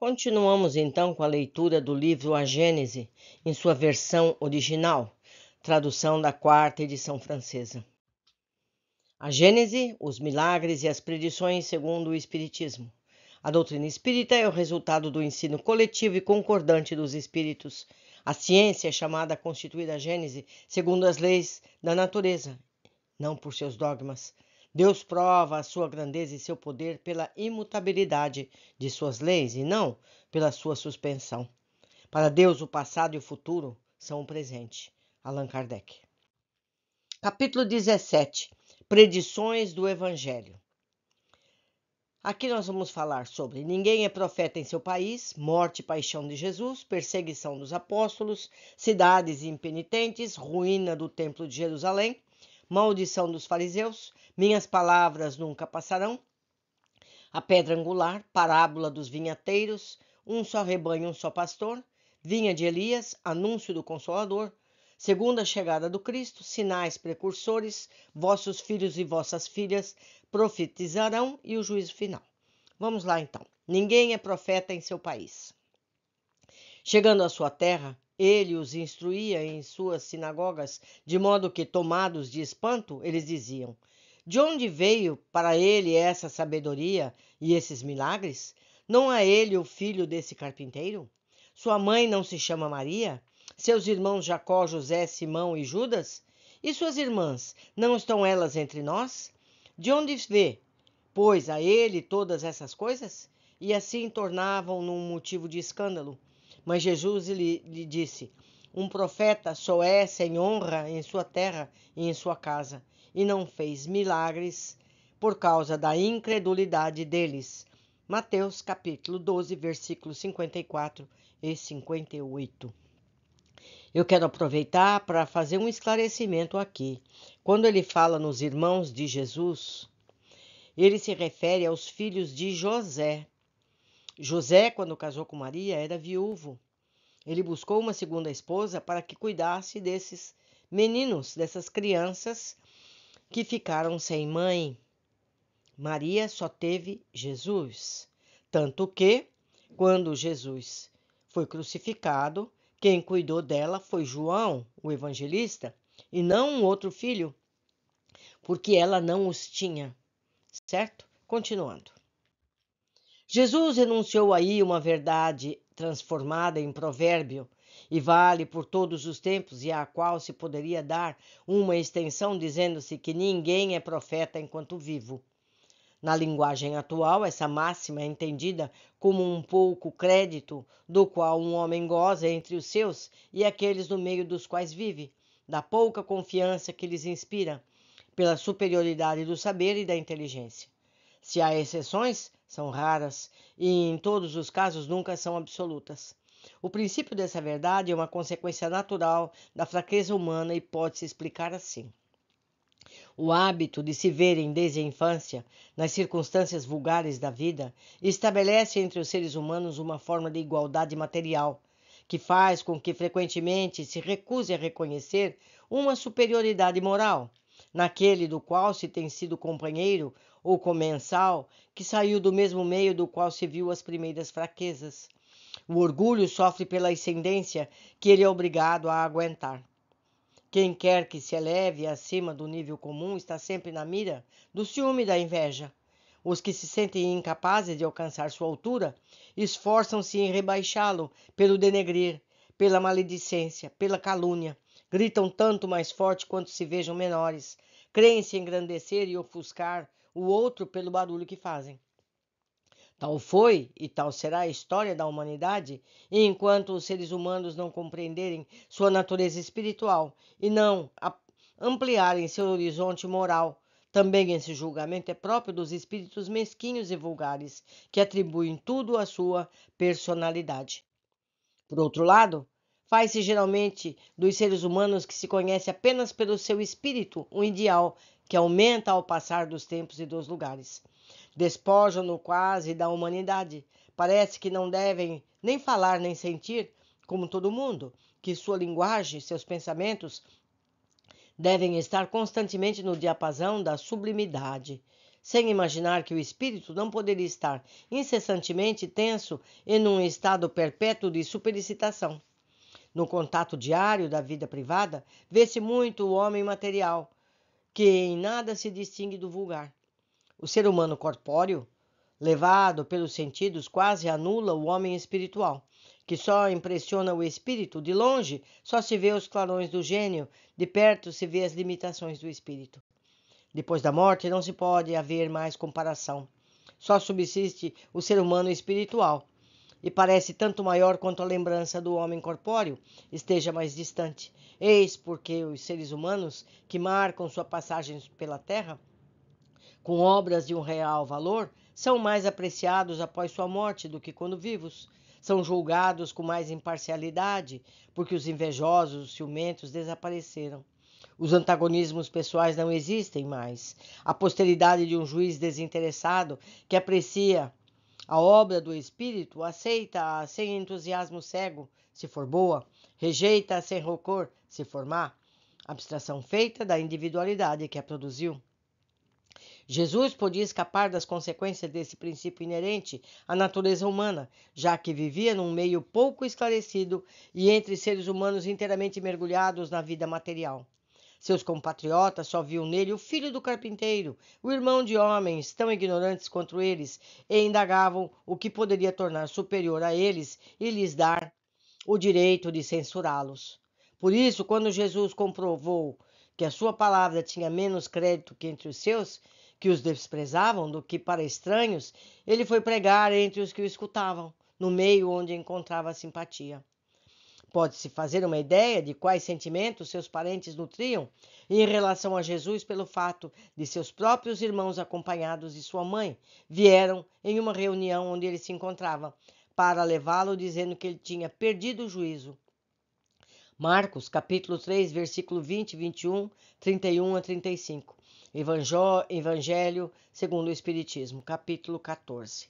Continuamos então com a leitura do livro A Gênese, em sua versão original, tradução da quarta edição francesa. A Gênese, os milagres e as predições segundo o Espiritismo. A doutrina espírita é o resultado do ensino coletivo e concordante dos espíritos. A ciência é chamada a constituir a Gênese segundo as leis da natureza, não por seus dogmas. Deus prova a sua grandeza e seu poder pela imutabilidade de suas leis e não pela sua suspensão. Para Deus, o passado e o futuro são o presente. Allan Kardec. Capítulo 17. Predições do Evangelho. Aqui nós vamos falar sobre ninguém é profeta em seu país, morte e paixão de Jesus, perseguição dos apóstolos, cidades impenitentes, ruína do templo de Jerusalém, maldição dos fariseus, minhas palavras nunca passarão, a pedra angular, parábola dos vinhateiros, um só rebanho, um só pastor, vinha de Elias, anúncio do Consolador, segunda chegada do Cristo, sinais precursores, vossos filhos e vossas filhas profetizarão e o juízo final. Vamos lá então. Ninguém é profeta em seu país. Chegando à sua terra, ele os instruía em suas sinagogas, de modo que, tomados de espanto, eles diziam: de onde veio para ele essa sabedoria e esses milagres? Não é ele o filho desse carpinteiro? Sua mãe não se chama Maria? Seus irmãos Jacó, José, Simão e Judas? E suas irmãs, não estão elas entre nós? De onde vê, pois, a ele todas essas coisas? E assim tornavam num motivo de escândalo. Mas Jesus lhe disse: um profeta só é sem honra em sua terra e em sua casa, e não fez milagres por causa da incredulidade deles. Mateus capítulo 12, versículos 54 e 58. Eu quero aproveitar para fazer um esclarecimento aqui. Quando ele fala nos irmãos de Jesus, ele se refere aos filhos de José. José, quando casou com Maria, era viúvo. Ele buscou uma segunda esposa para que cuidasse desses meninos, dessas crianças que ficaram sem mãe. Maria só teve Jesus. Tanto que, quando Jesus foi crucificado, quem cuidou dela foi João, o evangelista, e não um outro filho, porque ela não os tinha. Certo? Continuando. Jesus enunciou aí uma verdade transformada em provérbio e vale por todos os tempos e à qual se poderia dar uma extensão dizendo-se que ninguém é profeta enquanto vivo. Na linguagem atual, essa máxima é entendida como um pouco crédito do qual um homem goza entre os seus e aqueles no meio dos quais vive, da pouca confiança que lhes inspira, pela superioridade do saber e da inteligência. Se há exceções, são raras e, em todos os casos, nunca são absolutas. O princípio dessa verdade é uma consequência natural da fraqueza humana e pode-se explicar assim. O hábito de se verem desde a infância, nas circunstâncias vulgares da vida, estabelece entre os seres humanos uma forma de igualdade material, que faz com que frequentemente se recuse a reconhecer uma superioridade moral, naquele do qual se tem sido companheiro ou comensal, que saiu do mesmo meio do qual se viu as primeiras fraquezas. O orgulho sofre pela ascendência que ele é obrigado a aguentar. Quem quer que se eleve acima do nível comum está sempre na mira do ciúme e da inveja. Os que se sentem incapazes de alcançar sua altura esforçam-se em rebaixá-lo pelo denegrir, pela maledicência, pela calúnia. Gritam tanto mais forte quanto se vejam menores. Creem-se engrandecer e ofuscar o outro pelo barulho que fazem. Tal foi e tal será a história da humanidade, enquanto os seres humanos não compreenderem sua natureza espiritual e não ampliarem seu horizonte moral. Também esse julgamento é próprio dos espíritos mesquinhos e vulgares, que atribuem tudo à sua personalidade. Por outro lado, faz-se geralmente dos seres humanos que se conhece apenas pelo seu espírito um ideal que aumenta ao passar dos tempos e dos lugares. Despojam-no quase da humanidade. Parece que não devem nem falar nem sentir, como todo mundo, que sua linguagem, seus pensamentos devem estar constantemente no diapasão da sublimidade. sem imaginar que o espírito não poderia estar incessantemente tenso e num estado perpétuo de superexcitação. No contato diário da vida privada, vê-se muito o homem material, que em nada se distingue do vulgar. O ser humano corpóreo, levado pelos sentidos, quase anula o homem espiritual, que só impressiona o espírito. De longe, só se vê os clarões do gênio, de perto se vê as limitações do espírito. Depois da morte não se pode haver mais comparação. Só subsiste o ser humano espiritual, e parece tanto maior quanto a lembrança do homem corpóreo esteja mais distante. Eis porque os seres humanos que marcam sua passagem pela terra, com obras de um real valor, são mais apreciados após sua morte do que quando vivos. São julgados com mais imparcialidade, porque os invejosos, os ciumentos desapareceram. Os antagonismos pessoais não existem mais. A posteridade de um juiz desinteressado que aprecia a obra do espírito aceita-a sem entusiasmo cego, se for boa, rejeita-a sem rancor, se for má. Abstração feita da individualidade que a produziu. Jesus podia escapar das consequências desse princípio inerente à natureza humana, já que vivia num meio pouco esclarecido e entre seres humanos inteiramente mergulhados na vida material. Seus compatriotas só viam nele o filho do carpinteiro, o irmão de homens tão ignorantes quanto eles, e indagavam o que poderia tornar superior a eles e lhes dar o direito de censurá-los. Por isso, quando Jesus comprovou que a sua palavra tinha menos crédito que entre os seus, que os desprezavam do que para estranhos, ele foi pregar entre os que o escutavam, no meio onde encontrava simpatia. Pode-se fazer uma ideia de quais sentimentos seus parentes nutriam em relação a Jesus pelo fato de seus próprios irmãos, acompanhados de sua mãe, vieram em uma reunião onde ele se encontrava, para levá-lo dizendo que ele tinha perdido o juízo. Marcos, capítulo 3, versículo 20, 21, 31 a 35. Evangelho segundo o Espiritismo, capítulo 14.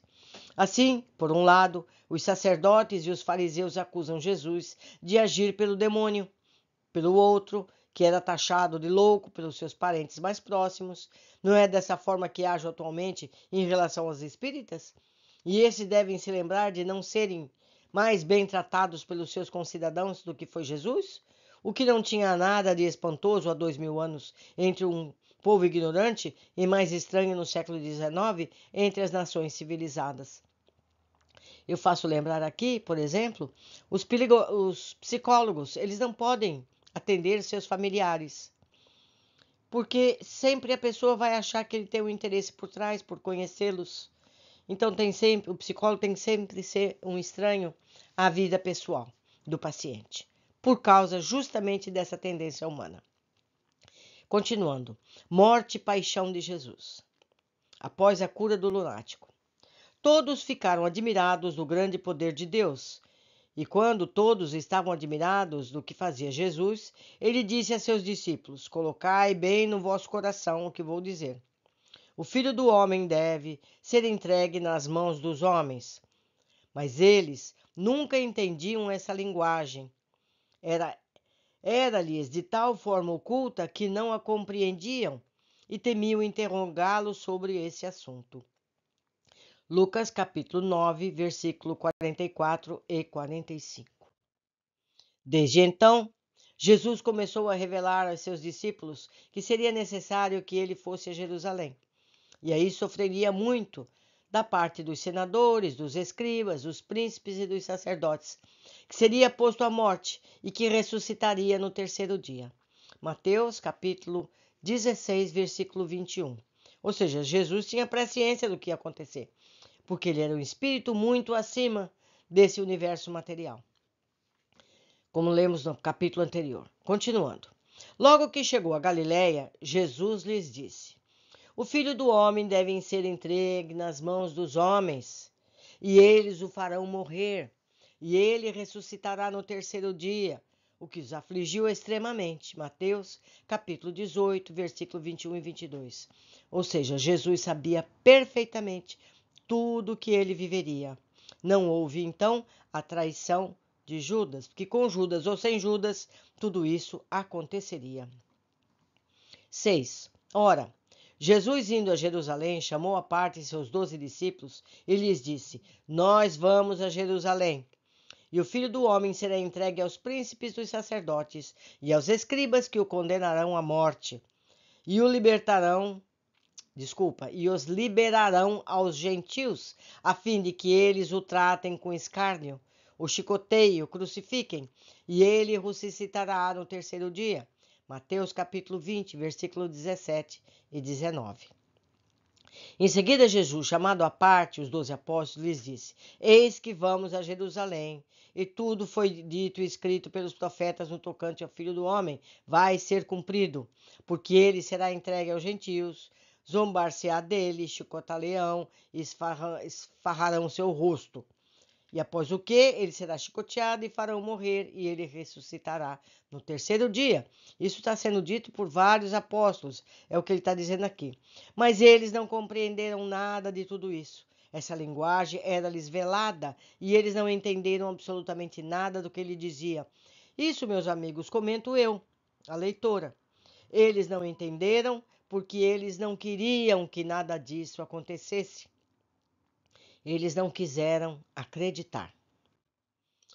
Assim, por um lado, os sacerdotes e os fariseus acusam Jesus de agir pelo demônio. Pelo outro, que era taxado de louco pelos seus parentes mais próximos, não é dessa forma que age atualmente em relação aos espíritas? E esses devem se lembrar de não serem mais bem tratados pelos seus concidadãos do que foi Jesus? O que não tinha nada de espantoso há 2000 anos entre um povo ignorante e mais estranho no século XIX entre as nações civilizadas. Eu faço lembrar aqui, por exemplo, os psicólogos, eles não podem atender seus familiares, porque sempre a pessoa vai achar que ele tem um interesse por trás, por conhecê-los. Então o psicólogo tem que sempre ser um estranho à vida pessoal do paciente, por causa justamente dessa tendência humana. Continuando, morte e paixão de Jesus. Após a cura do lunático, todos ficaram admirados do grande poder de Deus. E quando todos estavam admirados do que fazia Jesus, ele disse a seus discípulos: colocai bem no vosso coração o que vou dizer. O Filho do Homem deve ser entregue nas mãos dos homens. Mas eles nunca entendiam essa linguagem. Era-lhes de tal forma oculta que não a compreendiam e temiam interrogá-lo sobre esse assunto. Lucas capítulo 9, versículo 44 e 45. Desde então, Jesus começou a revelar aos seus discípulos que seria necessário que ele fosse a Jerusalém. E aí sofreria muito da parte dos senadores, dos escribas, dos príncipes e dos sacerdotes, que seria posto à morte e que ressuscitaria no terceiro dia. Mateus, capítulo 16, versículo 21. Ou seja, Jesus tinha presciência do que ia acontecer, porque ele era um espírito muito acima desse universo material, como lemos no capítulo anterior. Continuando. Logo que chegou a Galiléia, Jesus lhes disse: o Filho do Homem deve ser entregue nas mãos dos homens, e eles o farão morrer, e ele ressuscitará no terceiro dia, o que os afligiu extremamente. Mateus, capítulo 18, versículo 21 e 22. Ou seja, Jesus sabia perfeitamente tudo o que ele viveria. Não houve, então, a traição de Judas, porque com Judas ou sem Judas, tudo isso aconteceria. 6. Ora, Jesus, indo a Jerusalém, chamou à parte seus 12 discípulos e lhes disse: Nós vamos a Jerusalém, e o Filho do Homem será entregue aos príncipes dos sacerdotes e aos escribas, que o condenarão à morte, e e os liberarão aos gentios, a fim de que eles o tratem com escárnio, o chicoteiem, o crucifiquem, e ele ressuscitará no terceiro dia. Mateus capítulo 20, versículo 17 e 19. Em seguida, Jesus, chamado à parte os 12 apóstolos, lhes disse: Eis que vamos a Jerusalém, e tudo foi dito e escrito pelos profetas no tocante ao Filho do Homem vai ser cumprido, porque ele será entregue aos gentios, zombar-se-á dele, chicotar-lhe-ão, e esfarrarão seu rosto. E após o que, ele será chicoteado e farão morrer, e ele ressuscitará no terceiro dia. Isso está sendo dito por vários apóstolos, é o que ele está dizendo aqui. Mas eles não compreenderam nada de tudo isso. Essa linguagem era-lhes velada, e eles não entenderam absolutamente nada do que ele dizia. Isso, meus amigos, comento eu, a leitora. Eles não entenderam porque eles não queriam que nada disso acontecesse. Eles não quiseram acreditar.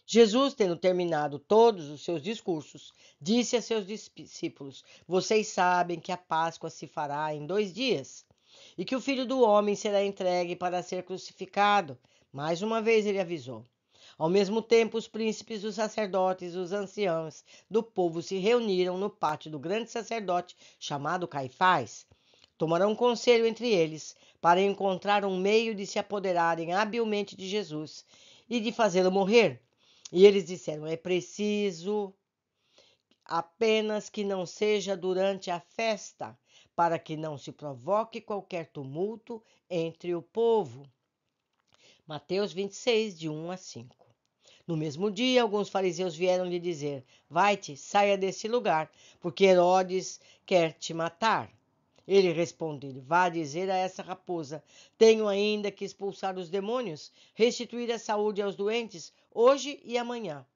Jesus, tendo terminado todos os seus discursos, disse a seus discípulos: Vocês sabem que a Páscoa se fará em 2 dias, e que o Filho do Homem será entregue para ser crucificado. Mais uma vez ele avisou. Ao mesmo tempo, os príncipes, os sacerdotes e os anciãos do povo se reuniram no pátio do grande sacerdote, chamado Caifás. Tomaram um conselho entre eles para encontrar um meio de se apoderarem habilmente de Jesus e de fazê-lo morrer. E eles disseram: é preciso apenas que não seja durante a festa, para que não se provoque qualquer tumulto entre o povo. Mateus 26, de 1 a 5. No mesmo dia, alguns fariseus vieram lhe dizer: Vai-te, saia desse lugar, porque Herodes quer te matar. Ele respondeu: Vá dizer a essa raposa: Tenho ainda que expulsar os demônios, restituir a saúde aos doentes, hoje e amanhã.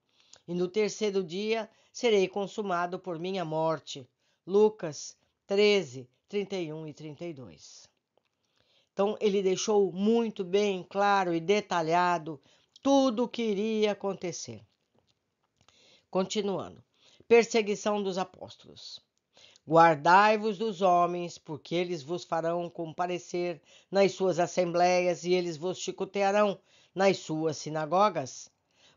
E no terceiro dia serei consumado por minha morte. Lucas 13, 31 e 32. Então, ele deixou muito bem claro e detalhado tudo o que iria acontecer. Continuando. Perseguição dos apóstolos. Guardai-vos dos homens, porque eles vos farão comparecer nas suas assembleias e eles vos chicotearão nas suas sinagogas.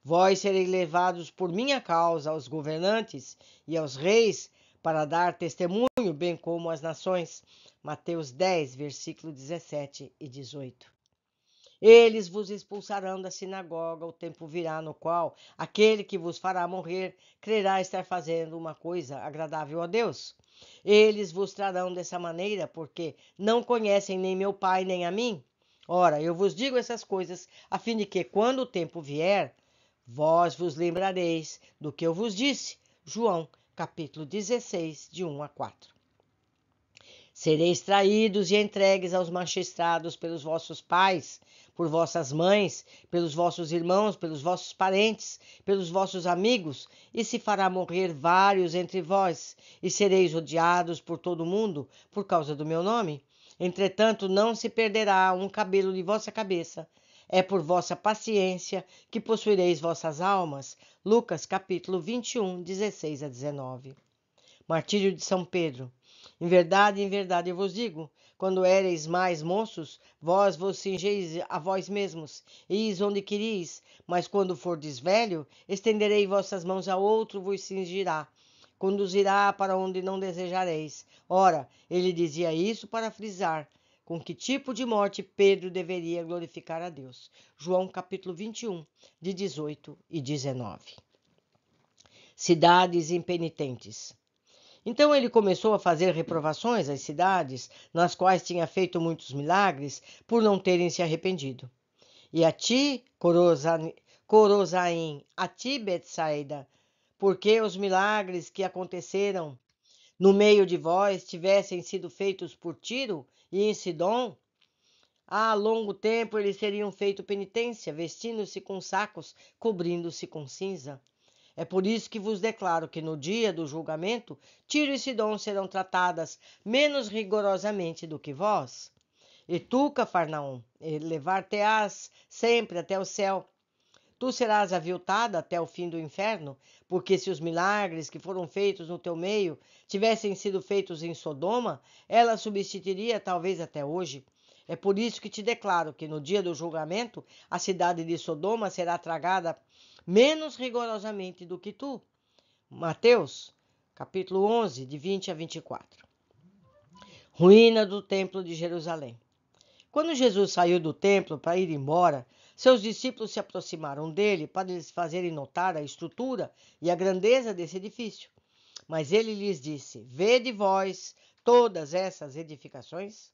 Vós sereis levados por minha causa aos governantes e aos reis para dar testemunho, bem como às nações. Mateus 10, versículo 17 e 18. Eles vos expulsarão da sinagoga, o tempo virá no qual aquele que vos fará morrer crerá estar fazendo uma coisa agradável a Deus. Eles vos trarão dessa maneira, porque não conhecem nem meu Pai nem a mim. Ora, eu vos digo essas coisas, a fim de que, quando o tempo vier, vós vos lembrareis do que eu vos disse. João, capítulo 16, de 1 a 4. Sereis traídos e entregues aos magistrados pelos vossos pais, por vossas mães, pelos vossos irmãos, pelos vossos parentes, pelos vossos amigos, e se fará morrer vários entre vós, e sereis odiados por todo mundo por causa do meu nome. Entretanto, não se perderá um cabelo de vossa cabeça. É por vossa paciência que possuireis vossas almas. Lucas capítulo 21, 16 a 19. Martírio de São Pedro. Em verdade eu vos digo, quando éreis mais moços, vós vos cingeis a vós mesmos, e is onde queris, mas quando fordes velho, estenderei vossas mãos a outro, vos cingirá, conduzirá para onde não desejareis. Ora, ele dizia isso para frisar com que tipo de morte Pedro deveria glorificar a Deus. João capítulo 21, de 18 e 19. Cidades impenitentes. Então ele começou a fazer reprovações às cidades, nas quais tinha feito muitos milagres, por não terem se arrependido. E a ti, Corozaim, a ti, Betsaida, porque os milagres que aconteceram no meio de vós tivessem sido feitos por Tiro e em Sidom, há longo tempo eles teriam feito penitência, vestindo-se com sacos, cobrindo-se com cinza. É por isso que vos declaro que no dia do julgamento, Tiro e Sidom serão tratadas menos rigorosamente do que vós. E tu, Cafarnaum, levar-te-ás sempre até o céu. Tu serás aviltada até o fim do inferno, porque se os milagres que foram feitos no teu meio tivessem sido feitos em Sodoma, ela subsistiria talvez até hoje. É por isso que te declaro que no dia do julgamento a cidade de Sodoma será tragada menos rigorosamente do que tu. Mateus, capítulo 11, de 20 a 24. Ruína do Templo de Jerusalém. Quando Jesus saiu do templo para ir embora, seus discípulos se aproximaram dele para lhes fazerem notar a estrutura e a grandeza desse edifício. Mas ele lhes disse: Vede vós todas essas edificações?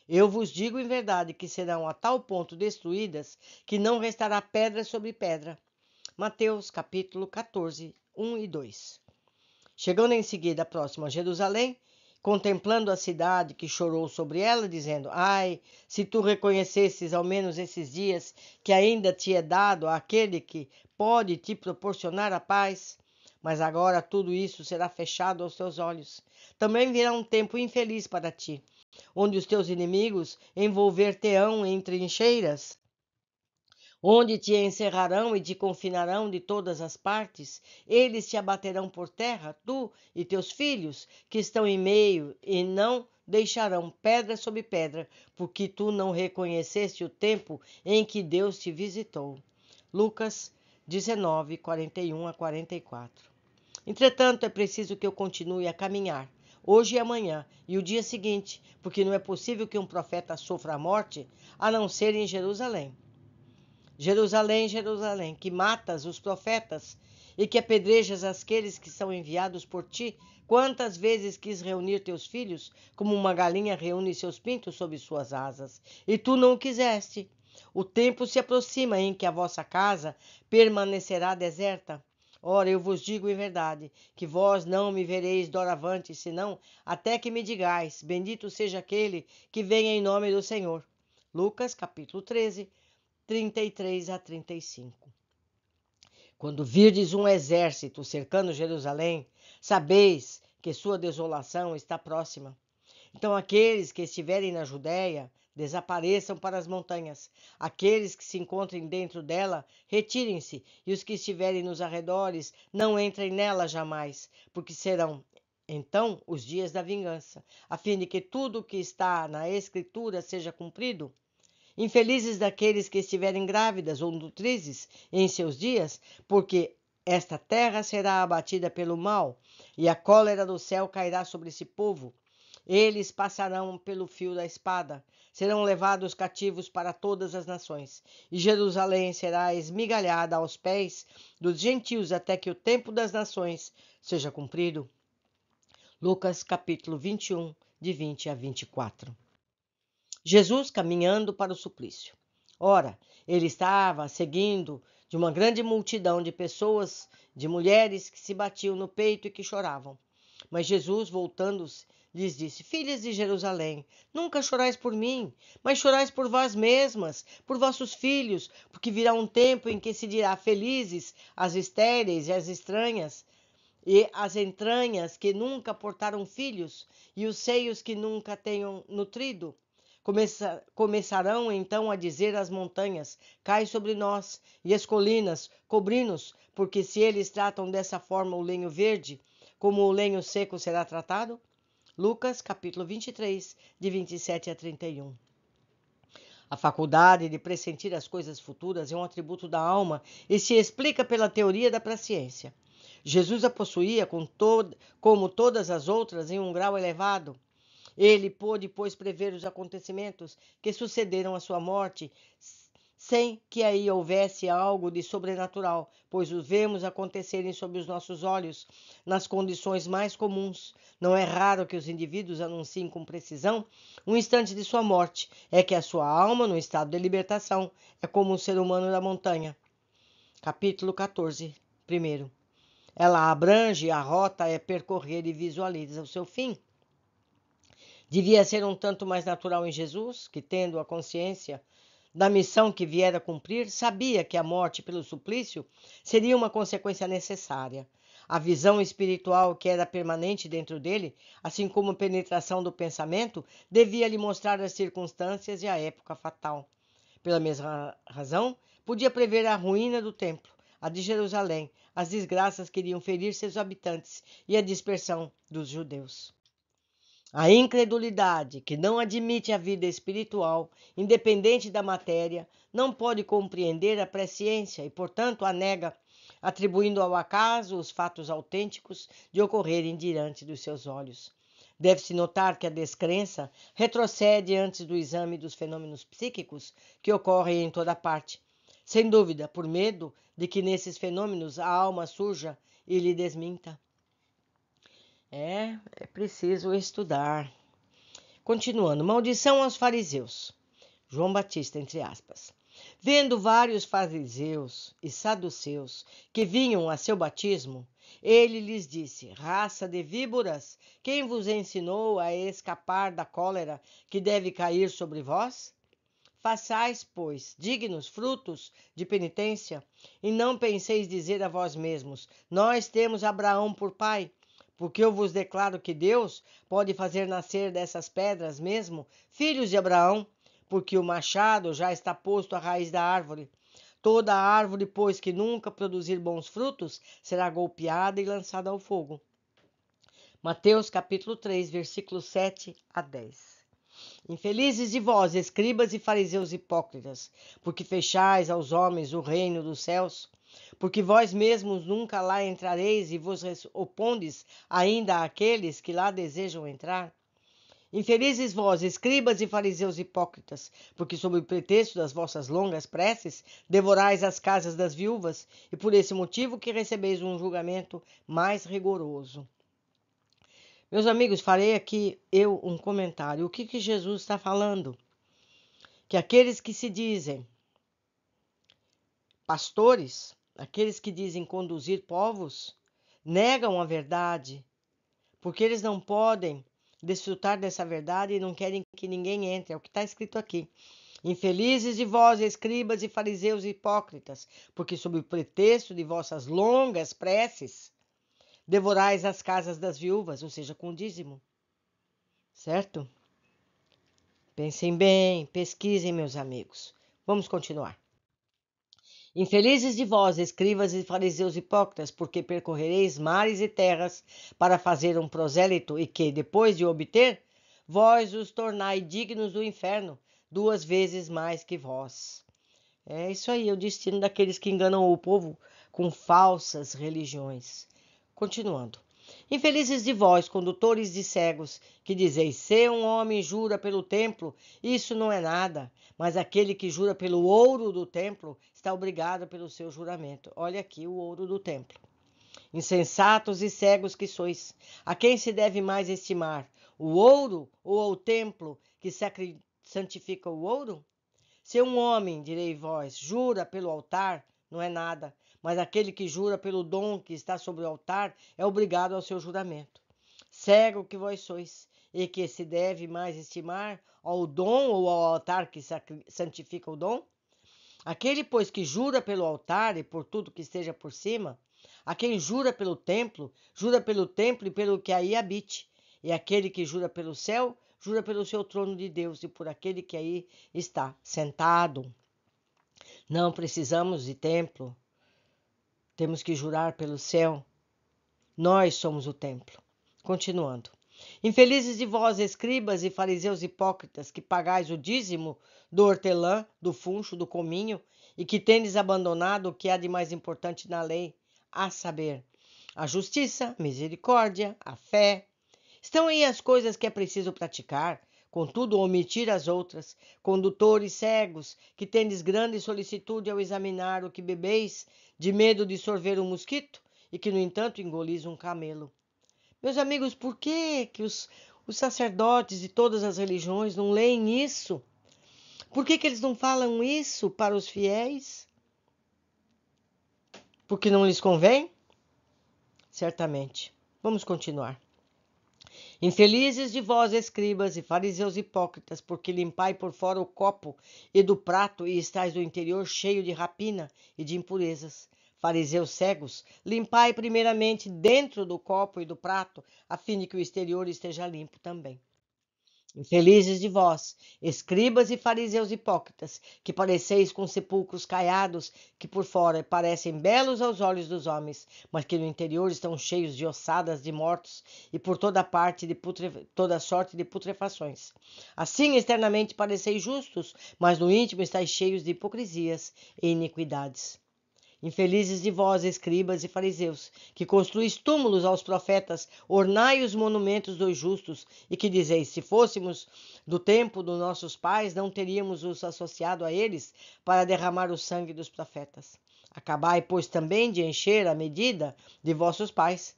Eu vos digo em verdade que serão a tal ponto destruídas que não restará pedra sobre pedra. Mateus capítulo 14, 1 e 2. Chegando em seguida próximo a Jerusalém, contemplando a cidade que chorou sobre ela, dizendo: Ai, se tu reconhecesses ao menos esses dias que ainda te é dado àquele que pode te proporcionar a paz. Mas agora tudo isso será fechado aos teus olhos. Também virá um tempo infeliz para ti, onde os teus inimigos envolver-te-ão em trincheiras, onde te encerrarão e te confinarão de todas as partes. Eles te abaterão por terra, tu e teus filhos, que estão em meio, e não deixarão pedra sobre pedra, porque tu não reconheceste o tempo em que Deus te visitou. Lucas 19, 41 a 44. Entretanto, é preciso que eu continue a caminhar, hoje e amanhã, e o dia seguinte, porque não é possível que um profeta sofra a morte, a não ser em Jerusalém. Jerusalém, Jerusalém, que matas os profetas e que apedrejas aqueles que são enviados por ti, quantas vezes quis reunir teus filhos, como uma galinha reúne seus pintos sob suas asas, e tu não o quiseste. O tempo se aproxima em que a vossa casa permanecerá deserta. Ora, eu vos digo em verdade, que vós não me vereis doravante, senão até que me digais: bendito seja aquele que vem em nome do Senhor. Lucas, capítulo 13, 33 a 35. Quando virdes um exército cercando Jerusalém, sabeis que sua desolação está próxima. Então aqueles que estiverem na Judéia, desapareçam para as montanhas. Aqueles que se encontrem dentro dela, retirem-se, e os que estiverem nos arredores, não entrem nela jamais, porque serão então os dias da vingança, a fim de que tudo o que está na Escritura seja cumprido. Infelizes daqueles que estiverem grávidas ou nutrizes em seus dias, porque esta terra será abatida pelo mal, e a cólera do céu cairá sobre esse povo. Eles passarão pelo fio da espada, serão levados cativos para todas as nações, e Jerusalém será esmigalhada aos pés dos gentios até que o tempo das nações seja cumprido. Lucas capítulo 21, de 20 a 24. Jesus caminhando para o suplício. Ora, ele estava seguindo de uma grande multidão de pessoas, de mulheres que se batiam no peito e que choravam. Mas Jesus, voltando-se, lhes disse: Filhas de Jerusalém, nunca chorais por mim, mas chorais por vós mesmas, por vossos filhos, porque virá um tempo em que se dirá: Felizes as estéreis e as estranhas, e as entranhas que nunca portaram filhos, e os seios que nunca tenham nutrido. Começarão então a dizer às montanhas: Cai sobre nós, e as colinas: Cobri-nos, porque se eles tratam dessa forma o lenho verde, como o lenho seco será tratado? Lucas, capítulo 23, de 27 a 31. A faculdade de pressentir as coisas futuras é um atributo da alma e se explica pela teoria da presciência. Jesus a possuía como todas as outras em um grau elevado. Ele pôde, pois, prever os acontecimentos que sucederam à sua morte, sem que aí houvesse algo de sobrenatural, pois os vemos acontecerem sob os nossos olhos, nas condições mais comuns. Não é raro que os indivíduos anunciem com precisão um instante de sua morte. É que a sua alma, no estado de libertação, é como o ser humano da montanha. Capítulo 14, 1. Ela abrange a rota é percorrer e visualiza o seu fim. Devia ser um tanto mais natural em Jesus, que, tendo a consciência da missão que viera cumprir, sabia que a morte pelo suplício seria uma consequência necessária. A visão espiritual que era permanente dentro dele, assim como a penetração do pensamento, devia lhe mostrar as circunstâncias e a época fatal. Pela mesma razão, podia prever a ruína do templo, a de Jerusalém, as desgraças que iriam ferir seus habitantes e a dispersão dos judeus. A incredulidade, que não admite a vida espiritual, independente da matéria, não pode compreender a presciência e, portanto, a nega, atribuindo ao acaso os fatos autênticos de ocorrerem diante dos seus olhos. Deve-se notar que a descrença retrocede antes do exame dos fenômenos psíquicos que ocorrem em toda parte, sem dúvida, por medo de que nesses fenômenos a alma surja e lhe desminta. É preciso estudar. Continuando, maldição aos fariseus. João Batista, entre aspas. Vendo vários fariseus e saduceus que vinham a seu batismo, ele lhes disse: raça de víboras, quem vos ensinou a escapar da cólera que deve cair sobre vós? Façais, pois, dignos frutos de penitência, e não penseis dizer a vós mesmos: nós temos Abraão por pai. Porque eu vos declaro que Deus pode fazer nascer dessas pedras mesmo filhos de Abraão, porque o machado já está posto à raiz da árvore. Toda árvore, pois, que nunca produzir bons frutos, será golpeada e lançada ao fogo. Mateus capítulo 3, versículos 7 a 10. Infelizes de vós, escribas e fariseus hipócritas, porque fechais aos homens o reino dos céus, porque vós mesmos nunca lá entrareis e vos opondes ainda àqueles que lá desejam entrar. Infelizes vós, escribas e fariseus hipócritas, porque sob o pretexto das vossas longas preces, devorais as casas das viúvas, e por esse motivo que recebeis um julgamento mais rigoroso. Meus amigos, farei aqui um comentário. O que Jesus está falando? Que aqueles que se dizem pastores, aqueles que dizem conduzir povos, negam a verdade, porque eles não podem desfrutar dessa verdade e não querem que ninguém entre. É o que está escrito aqui. Infelizes de vós, escribas e fariseus hipócritas, porque sob o pretexto de vossas longas preces, devorais as casas das viúvas, ou seja, com dízimo. Certo? Pensem bem, pesquisem, meus amigos. Vamos continuar. Infelizes de vós, escribas e fariseus hipócritas, porque percorrereis mares e terras para fazer um prosélito e que, depois de o obter, vós os tornai dignos do inferno, 2 vezes mais que vós. É isso aí, é o destino daqueles que enganam o povo com falsas religiões. Continuando. Infelizes de vós, condutores de cegos, que dizeis: se um homem jura pelo templo, isso não é nada, mas aquele que jura pelo ouro do templo está obrigado pelo seu juramento. Olha aqui o ouro do templo. Insensatos e cegos que sois, a quem se deve mais estimar, o ouro ou o templo que santifica o ouro? Se um homem, direi vós, jura pelo altar, não é nada, mas aquele que jura pelo dom que está sobre o altar é obrigado ao seu juramento. Cego que vós sois, e que se deve mais estimar ao dom ou ao altar que santifica o dom? Aquele, pois, que jura pelo altar e por tudo que esteja por cima, a quem jura pelo templo e pelo que aí habite, e aquele que jura pelo céu, jura pelo seu trono de Deus e por aquele que aí está sentado. Não precisamos de templo. Temos que jurar pelo céu. Nós somos o templo. Continuando. Infelizes de vós, escribas e fariseus hipócritas, que pagais o dízimo do hortelã, do funcho, do cominho, e que tendes abandonado o que há de mais importante na lei, a saber, a justiça, a misericórdia, a fé. Estão aí as coisas que é preciso praticar, contudo omitir as outras. Condutores cegos, que tendes grande solicitude ao examinar o que bebeis, de medo de sorver um mosquito, e que, no entanto, engolis um camelo. Meus amigos, por que os sacerdotes de todas as religiões não leem isso? Por que eles não falam isso para os fiéis? Porque não lhes convém? Certamente. Vamos continuar. Infelizes de vós, escribas e fariseus hipócritas, porque limpai por fora o copo e do prato e estáis do interior cheio de rapina e de impurezas. Fariseus cegos, limpai primeiramente dentro do copo e do prato, a fim de que o exterior esteja limpo também. Infelizes de vós, escribas e fariseus hipócritas, que pareceis com sepulcros caiados, que por fora parecem belos aos olhos dos homens, mas que no interior estão cheios de ossadas de mortos e por toda parte de toda sorte de putrefações. Assim, externamente pareceis justos, mas no íntimo estáis cheios de hipocrisias e iniquidades. Infelizes de vós, escribas e fariseus, que construís túmulos aos profetas, ornai os monumentos dos justos, e que dizeis, se fôssemos do tempo dos nossos pais, não teríamos os associado a eles para derramar o sangue dos profetas. Acabai, pois, também de encher a medida de vossos pais.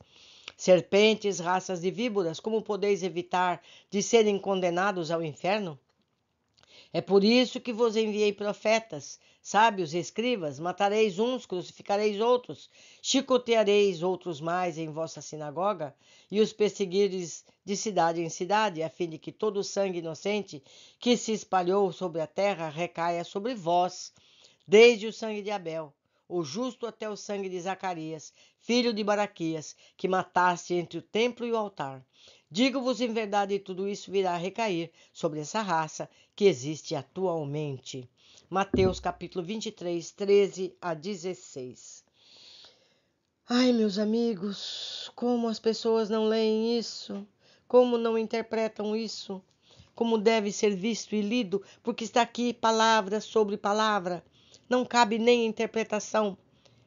Serpentes, raças de víboras, como podeis evitar de serem condenados ao inferno? É por isso que vos enviei profetas, sábios e escribas, matareis uns, crucificareis outros, chicoteareis outros mais em vossa sinagoga, e os perseguires de cidade em cidade, a fim de que todo o sangue inocente que se espalhou sobre a terra recaia sobre vós, desde o sangue de Abel, o justo, até o sangue de Zacarias, filho de Baraquias, que mataste entre o templo e o altar. Digo-vos em verdade, tudo isso virá a recair sobre essa raça que existe atualmente. Mateus capítulo 23, 13 a 16. Ai, meus amigos, como as pessoas não leem isso, como não interpretam isso, como deve ser visto e lido, porque está aqui palavra sobre palavra. Não cabe nem interpretação,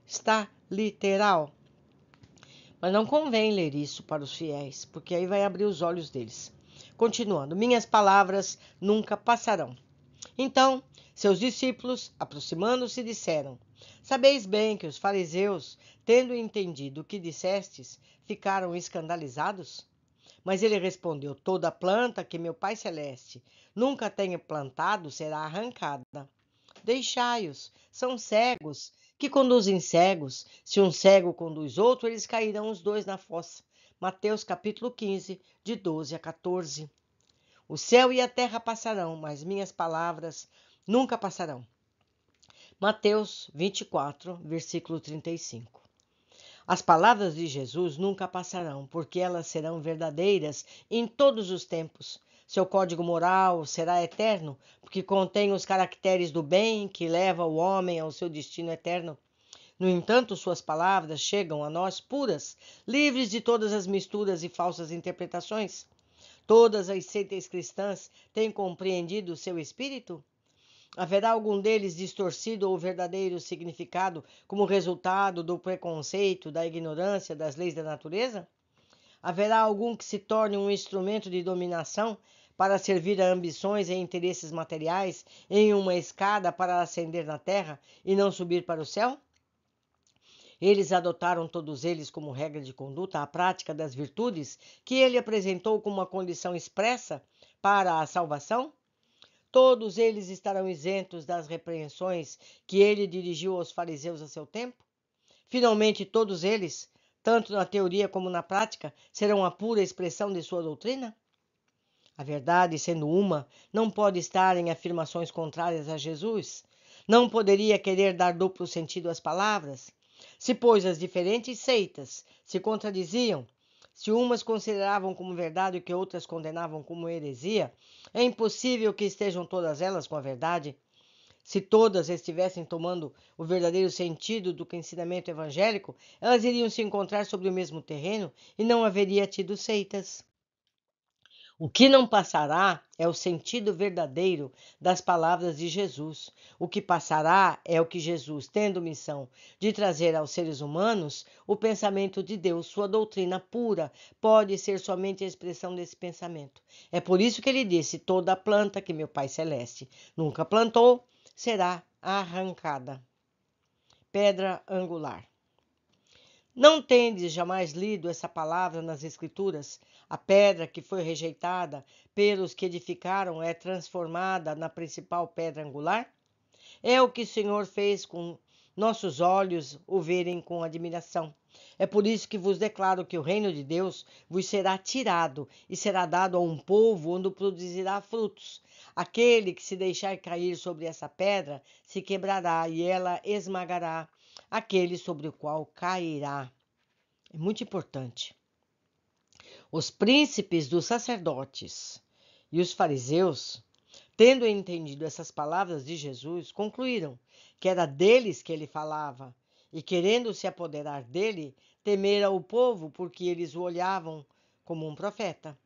está literal. Mas não convém ler isso para os fiéis, porque aí vai abrir os olhos deles. Continuando, minhas palavras nunca passarão. Então, seus discípulos, aproximando-se, disseram: Sabeis bem que os fariseus, tendo entendido o que dissestes, ficaram escandalizados? Mas ele respondeu: Toda planta que meu Pai Celeste nunca tenha plantado será arrancada. Deixai-os, são cegos, que conduzem cegos. Se um cego conduz outro, eles cairão os dois na fossa. Mateus capítulo 15, de 12 a 14. O céu e a terra passarão, mas minhas palavras nunca passarão. Mateus 24, versículo 35. As palavras de Jesus nunca passarão, porque elas serão verdadeiras em todos os tempos. Seu código moral será eterno, porque contém os caracteres do bem que leva o homem ao seu destino eterno. No entanto, suas palavras chegam a nós puras, livres de todas as misturas e falsas interpretações. Todas as seitas cristãs têm compreendido seu espírito? Haverá algum deles distorcido o verdadeiro significado como resultado do preconceito, da ignorância das leis da natureza? Haverá algum que se torne um instrumento de dominação para servir a ambições e interesses materiais em uma escada para ascender na terra e não subir para o céu? Eles adotaram todos eles como regra de conduta a prática das virtudes que ele apresentou como uma condição expressa para a salvação? Todos eles estarão isentos das repreensões que ele dirigiu aos fariseus a seu tempo? Finalmente, todos eles, tanto na teoria como na prática, serão a pura expressão de sua doutrina? A verdade, sendo uma, não pode estar em afirmações contrárias a Jesus. Não poderia querer dar duplo sentido às palavras. Se, pois, as diferentes seitas se contradiziam, se umas consideravam como verdade o que outras condenavam como heresia, é impossível que estejam todas elas com a verdade. Se todas estivessem tomando o verdadeiro sentido do ensinamento evangélico, elas iriam se encontrar sobre o mesmo terreno e não haveria tido seitas. O que não passará é o sentido verdadeiro das palavras de Jesus. O que passará é o que Jesus, tendo missão de trazer aos seres humanos o pensamento de Deus, sua doutrina pura, pode ser somente a expressão desse pensamento. É por isso que ele disse: toda planta que meu Pai Celeste nunca plantou será arrancada. Pedra angular. Não tendes jamais lido essa palavra nas Escrituras? A pedra que foi rejeitada pelos que edificaram é transformada na principal pedra angular? É o que o Senhor fez com nossos olhos o verem com admiração. É por isso que vos declaro que o reino de Deus vos será tirado e será dado a um povo onde produzirá frutos. Aquele que se deixar cair sobre essa pedra se quebrará e ela esmagará aquele sobre o qual cairá. É muito importante. Os príncipes dos sacerdotes e os fariseus, tendo entendido essas palavras de Jesus, concluíram que era deles que ele falava e, querendo se apoderar dele, temeram o povo porque eles o olhavam como um profeta.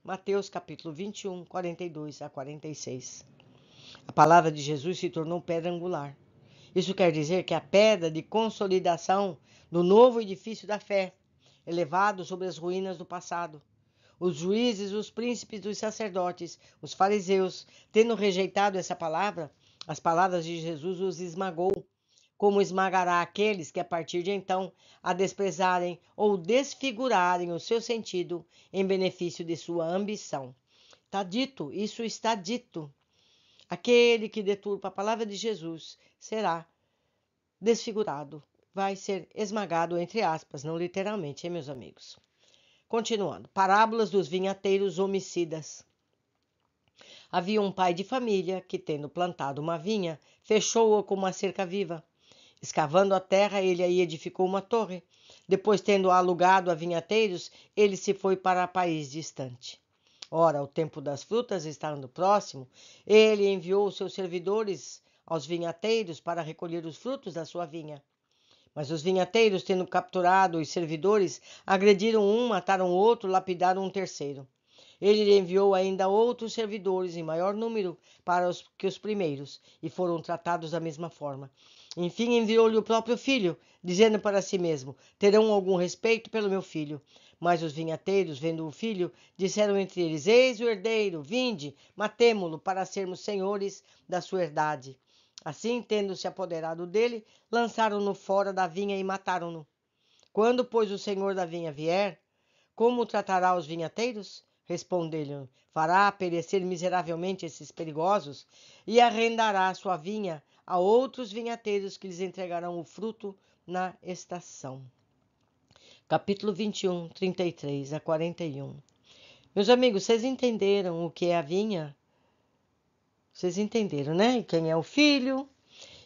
Mateus capítulo 21, 42 a 46. A palavra de Jesus se tornou pedra angular. Isso quer dizer que a pedra de consolidação do novo edifício da fé, elevado sobre as ruínas do passado. Os juízes, os príncipes dos sacerdotes, os fariseus, tendo rejeitado essa palavra, as palavras de Jesus os esmagou, como esmagará aqueles que a partir de então a desprezarem ou desfigurarem o seu sentido em benefício de sua ambição. Está dito, isso está dito. Aquele que deturpa a palavra de Jesus será desfigurado, vai ser esmagado, entre aspas, não literalmente, hein, meus amigos? Continuando, parábolas dos vinhateiros homicidas. Havia um pai de família que, tendo plantado uma vinha, fechou-a com uma cerca viva. Escavando a terra, ele aí edificou uma torre. Depois, tendo alugado a vinhateiros, ele se foi para país distante. Ora, o tempo das frutas estando próximo, ele enviou seus servidores aos vinhateiros para recolher os frutos da sua vinha. Mas os vinhateiros, tendo capturado os servidores, agrediram um, mataram outro, lapidaram um terceiro. Ele lhe enviou ainda outros servidores em maior número que os primeiros, e foram tratados da mesma forma. Enfim, enviou-lhe o próprio filho, dizendo para si mesmo: terão algum respeito pelo meu filho. Mas os vinhateiros, vendo o filho, disseram entre eles: eis o herdeiro, vinde, matemo-lo, para sermos senhores da sua herdade. Assim, tendo se apoderado dele, lançaram-no fora da vinha e mataram-no. Quando, pois, o senhor da vinha vier, como tratará os vinhateiros? Respondeu-lhe: fará perecer miseravelmente esses perigosos e arrendará sua vinha a outros vinhateiros que lhes entregarão o fruto na estação. Capítulo 21, 33 a 41. Meus amigos, vocês entenderam o que é a vinha? Vocês entenderam, né? E quem é o filho?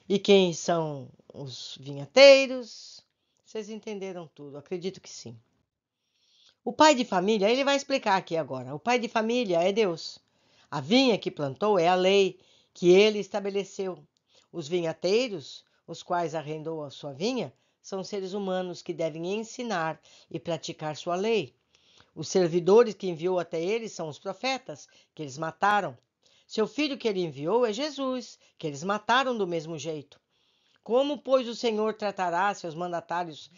E quem são os vinhateiros? Vocês entenderam tudo, acredito que sim. O pai de família, ele vai explicar aqui agora. O pai de família é Deus. A vinha que plantou é a lei que ele estabeleceu. Os vinhateiros, os quais arrendou a sua vinha, são seres humanos que devem ensinar e praticar sua lei. Os servidores que enviou até eles são os profetas, que eles mataram. Seu filho que ele enviou é Jesus, que eles mataram do mesmo jeito. Como, pois, o Senhor tratará seus mandatários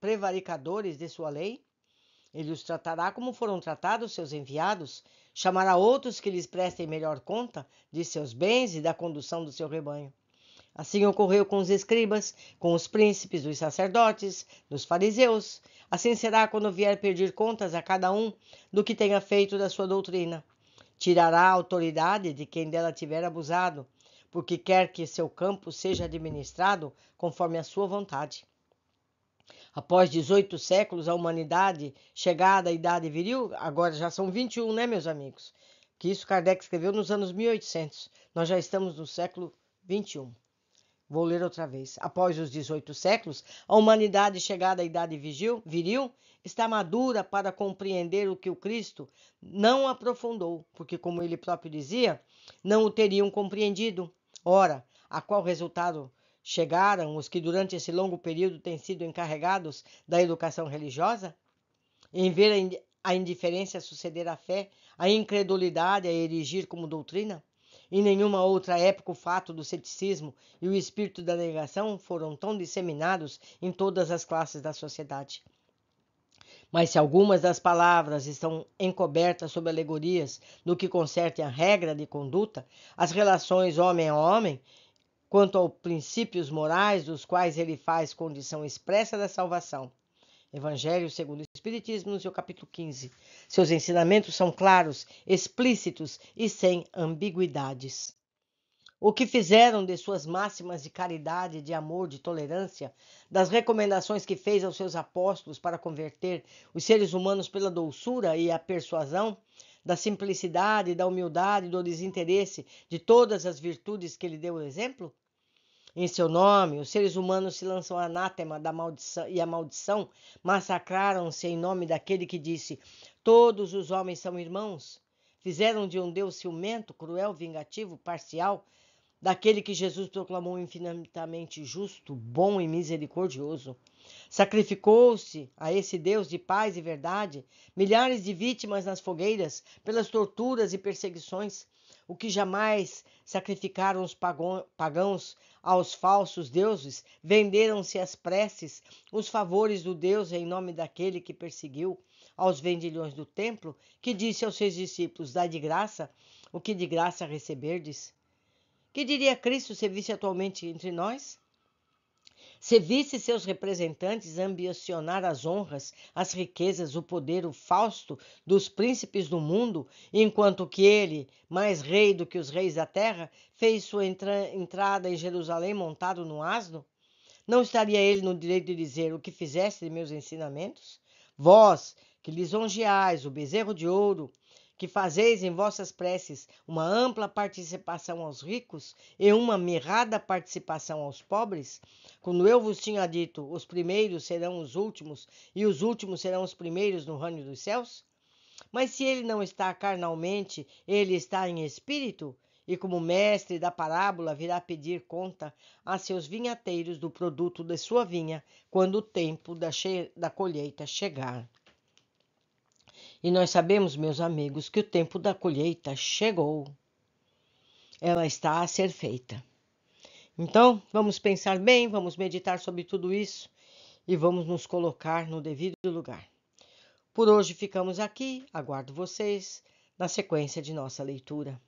prevaricadores de sua lei? Ele os tratará como foram tratados seus enviados, chamará outros que lhes prestem melhor conta de seus bens e da condução do seu rebanho. Assim ocorreu com os escribas, com os príncipes dos sacerdotes, dos fariseus. Assim será quando vier pedir contas a cada um do que tenha feito da sua doutrina. Tirará a autoridade de quem dela tiver abusado, porque quer que seu campo seja administrado conforme a sua vontade. Após 18 séculos, a humanidade, chegada à idade viril, agora já são 21, né, meus amigos? Que isso Kardec escreveu nos anos 1800. Nós já estamos no século 21. Vou ler outra vez. Após os 18 séculos, a humanidade, chegada à idade viril, está madura para compreender o que o Cristo não aprofundou, porque, como ele próprio dizia, não o teriam compreendido. Ora, a qual resultado chegaram os que durante esse longo período têm sido encarregados da educação religiosa? Em ver a indiferença suceder à fé, a incredulidade a erigir como doutrina? Em nenhuma outra época o fato do ceticismo e o espírito da negação foram tão disseminados em todas as classes da sociedade. Mas se algumas das palavras estão encobertas sob alegorias no que concerne à regra de conduta, as relações homem a homem, quanto aos princípios morais dos quais ele faz condição expressa da salvação. Evangelho segundo o Espiritismo, no seu capítulo 15. Seus ensinamentos são claros, explícitos e sem ambiguidades. O que fizeram de suas máximas de caridade, de amor, de tolerância, das recomendações que fez aos seus apóstolos para converter os seres humanos pela doçura e a persuasão, da simplicidade, da humildade, do desinteresse, de todas as virtudes que lhe deu o exemplo? Em seu nome, os seres humanos se lançam anátema da maldição e a maldição massacraram-se em nome daquele que disse: todos os homens são irmãos. Fizeram de um Deus ciumento, cruel, vingativo, parcial, daquele que Jesus proclamou infinitamente justo, bom e misericordioso. Sacrificou-se a esse Deus de paz e verdade, milhares de vítimas nas fogueiras, pelas torturas e perseguições, o que jamais sacrificaram os pagãos aos falsos deuses, venderam-se às preces, os favores do Deus em nome daquele que perseguiu aos vendilhões do templo, que disse aos seus discípulos: dai de graça o que de graça receberdes. Que diria Cristo se visse atualmente entre nós? Se visse seus representantes ambicionar as honras, as riquezas, o poder, o fausto dos príncipes do mundo, enquanto que ele, mais rei do que os reis da terra, fez sua entrada em Jerusalém montado no asno? Não estaria ele no direito de dizer: o que fizeste de meus ensinamentos? Vós, que lisonjeais o bezerro de ouro, que fazeis em vossas preces uma ampla participação aos ricos e uma mirrada participação aos pobres, quando eu vos tinha dito: os primeiros serão os últimos e os últimos serão os primeiros no reino dos céus? Mas se ele não está carnalmente, ele está em espírito, e como mestre da parábola virá pedir conta a seus vinhateiros do produto de sua vinha, quando o tempo da colheita chegar. E nós sabemos, meus amigos, que o tempo da colheita chegou. Ela está a ser feita. Então, vamos pensar bem, vamos meditar sobre tudo isso e vamos nos colocar no devido lugar. Por hoje ficamos aqui, aguardo vocês na sequência de nossa leitura.